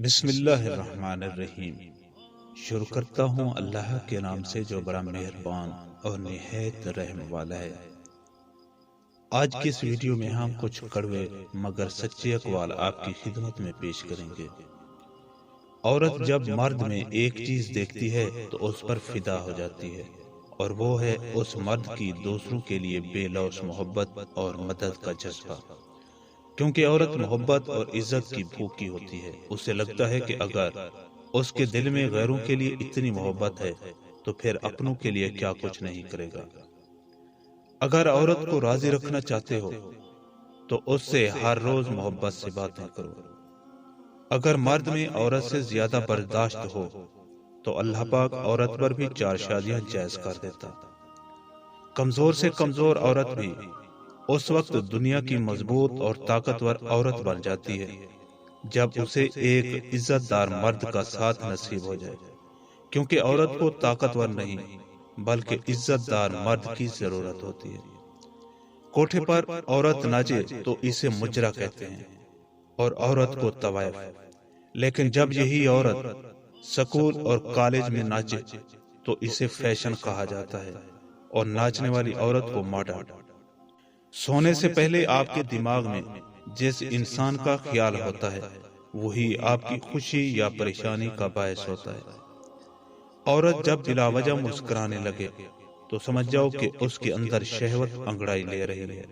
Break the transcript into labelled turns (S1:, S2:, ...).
S1: بسم اللہ الرحمن الرحیم۔ شروع کرتا ہوں اللہ کے نام سے جو بڑا مہربان اور نہایت رحم والا ہے۔ آج کی اس ویڈیو میں ہم کچھ کڑوے مگر سچے اقوال آپ کی خدمت میں پیش کریں گے۔ عورت جب مرد میں ایک چیز دیکھتی ہے تو اس پر فدا ہو جاتی ہے، اور وہ ہے اس مرد کی دوسروں کے لیے بے لوث محبت اور مدد کا جذبہ۔ کیونکہ عورت محبت اور عزت کی بھوکی ہوتی ہے، اسے لگتا ہے کہ اگر اس کے دل میں غیروں کے لیے اتنی محبت ہے تو پھر اپنوں کے لیے کیا کچھ نہیں کرے گا۔ اگر عورت کو راضی رکھنا چاہتے ہو تو اس سے ہر روز محبت سے باتیں کرو۔ اگر مرد میں عورت سے زیادہ برداشت ہو تو اللہ پاک عورت پر بھی 4 شادیاں جائز کر دیتا۔ کمزور سے کمزور عورت بھی اس وقت دنیا کی مضبوط اور طاقتور عورت بن جاتی ہے جب اسے ایک عزت دار مرد کا ساتھ نصیب ہو جائے، کیونکہ عورت کو طاقتور نہیں بلکہ عزت دار مرد کی ضرورت ہوتی ہے۔ کوٹھے پر عورت ناچے تو اسے مجرا کہتے ہیں اور عورت کو طوائف، لیکن جب یہی عورت سکول اور کالج میں ناچے تو اسے فیشن کہا جاتا ہے اور ناچنے والی عورت کو ماڈرن۔ سونے سے پہلے آپ کے دماغ میں جس انسان کا خیال ہوتا ہے وہی آپ کی خوشی یا پریشانی کا باعث ہوتا ہے۔ عورت جب بلا وجہ مسکرانے لگے تو سمجھ جاؤ کہ اس کے اندر شہوت انگڑائی لے رہی ہے۔